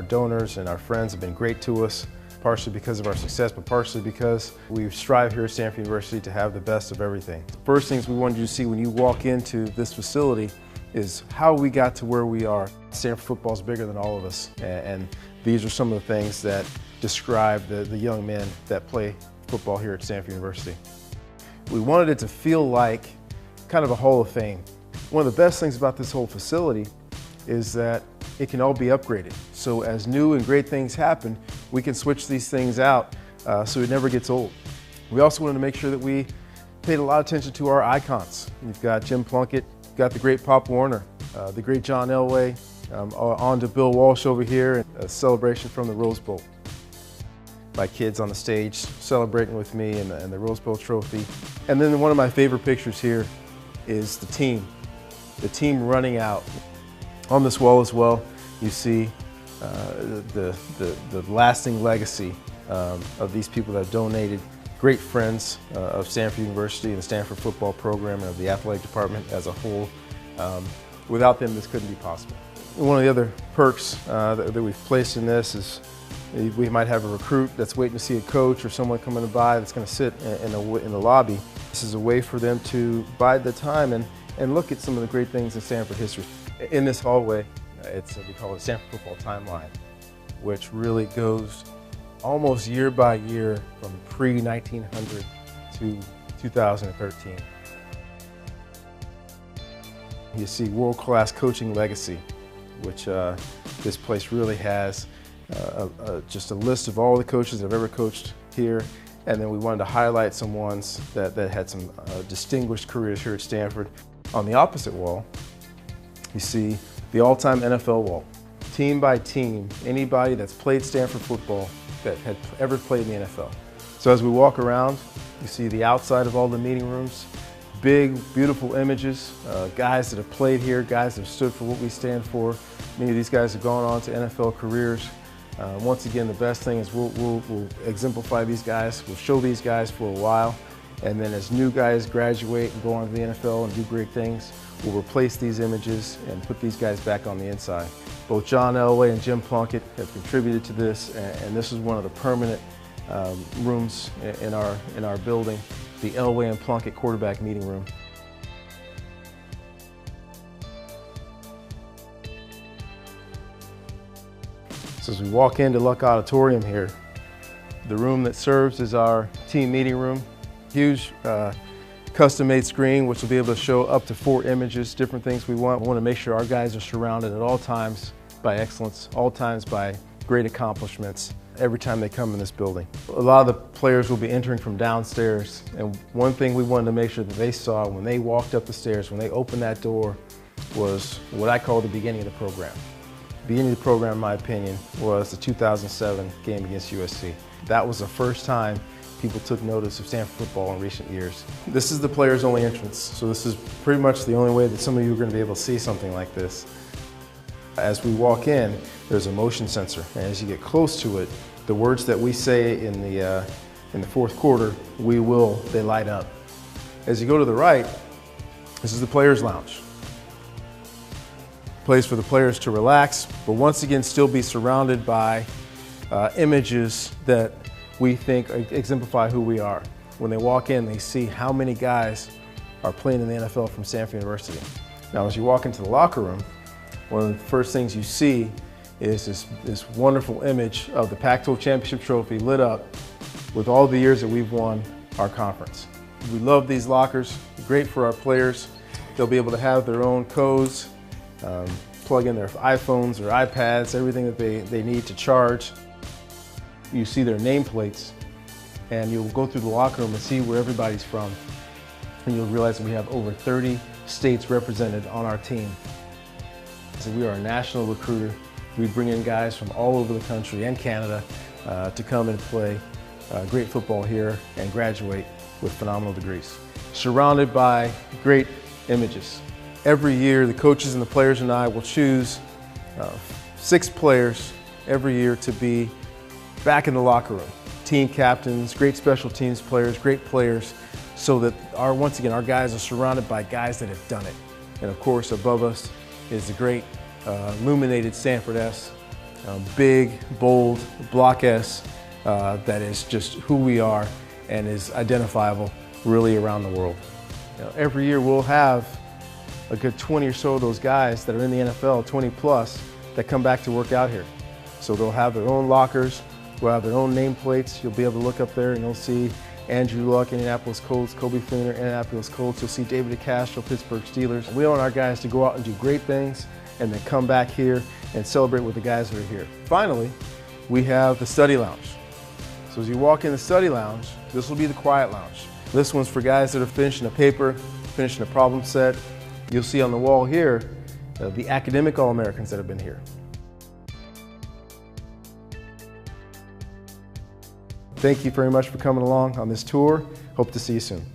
our donors and our friends have been great to us, partially because of our success, but partially because we strive here at Stanford University to have the best of everything. First things we wanted you to see when you walk into this facility is how we got to where we are. Stanford football is bigger than all of us, and these are some of the things that describe the young men that play football here at Stanford University. We wanted it to feel like kind of a Hall of Fame. One of the best things about this whole facility is that it can all be upgraded. So as new and great things happen, we can switch these things out so it never gets old. We also wanted to make sure that we paid a lot of attention to our icons. You've got Jim Plunkett, you've got the great Pop Warner, the great John Elway, on to Bill Walsh over here, and a celebration from the Rose Bowl. My kids on the stage celebrating with me and the Rose Bowl trophy. And then one of my favorite pictures here is the team running out. On this wall as well, you see the lasting legacy of these people that have donated, great friends of Stanford University and the Stanford football program and of the athletic department as a whole. Without them, this couldn't be possible. One of the other perks that we've placed in this is we might have a recruit that's waiting to see a coach or someone coming by that's going to sit in the lobby. This is a way for them to bide the time and look at some of the great things in Stanford history. In this hallway, we call it Stanford Football Timeline, which really goes almost year by year from pre-1900 to 2013. You see world-class coaching legacy, which this place really has. Just a list of all the coaches that have ever coached here, and then we wanted to highlight some ones that had some distinguished careers here at Stanford. On the opposite wall, you see the all-time NFL wall. Team by team, anybody that's played Stanford football that had ever played in the NFL. So as we walk around, you see the outside of all the meeting rooms, big, beautiful images, guys that have played here, guys that have stood for what we stand for. Many of these guys have gone on to NFL careers. Once again, the best thing is we'll exemplify these guys, we'll show these guys for a while, and then as new guys graduate and go on to the NFL and do great things, we'll replace these images and put these guys back on the inside. Both John Elway and Jim Plunkett have contributed to this, and this is one of the permanent rooms in our building, the Elway and Plunkett quarterback meeting room. So as we walk into Luck Auditorium here, the room that serves as our team meeting room, huge custom-made screen which will be able to show up to 4 images, different things we want. We want to make sure our guys are surrounded at all times by excellence, all times by great accomplishments every time they come in this building. A lot of the players will be entering from downstairs, and one thing we wanted to make sure that they saw when they walked up the stairs, when they opened that door, was what I call the beginning of the program. The beginning of the program, in my opinion, was the 2007 game against USC. That was the first time people took notice of Stanford football in recent years. This is the players only entrance, so this is pretty much the only way that some of you are going to be able to see something like this. As we walk in, there's a motion sensor, and as you get close to it, the words that we say in the fourth quarter, they light up. As you go to the right, this is the players' lounge. Place for the players to relax, but once again still be surrounded by images that we think exemplify who we are. When they walk in, they see how many guys are playing in the NFL from Stanford University. Now, as you walk into the locker room, one of the first things you see is this wonderful image of the Pac-12 championship trophy lit up with all the years that we've won our conference. We love these lockers, great for our players. They'll be able to have their own codes, plug in their iPhones or iPads, everything that they need to charge. You see their nameplates, and you'll go through the locker room and see where everybody's from. And you'll realize that we have over 30 states represented on our team. So we are a national recruiter. We bring in guys from all over the country and Canada to come and play great football here and graduate with phenomenal degrees. Surrounded by great images. Every year, the coaches and the players and I will choose 6 players every year to be back in the locker room. Team captains, great special teams players, great players, so that once again, our guys are surrounded by guys that have done it. And of course, above us is the great illuminated Stanford S, big, bold, block S that is just who we are and is identifiable really around the world. Every year we'll have a good 20 or so of those guys that are in the NFL, 20 plus, that come back to work out here. So they'll have their own lockers, we'll have their own nameplates. You'll be able to look up there and you'll see Andrew Luck, Indianapolis Colts, Kobe Fleener, Indianapolis Colts. You'll see David DeCastro, Pittsburgh Steelers. We want our guys to go out and do great things and then come back here and celebrate with the guys that are here. Finally, we have the study lounge. So as you walk in the study lounge, this will be the quiet lounge. This one's for guys that are finishing a paper, finishing a problem set. You'll see on the wall here the academic All-Americans that have been here. Thank you very much for coming along on this tour. Hope to see you soon.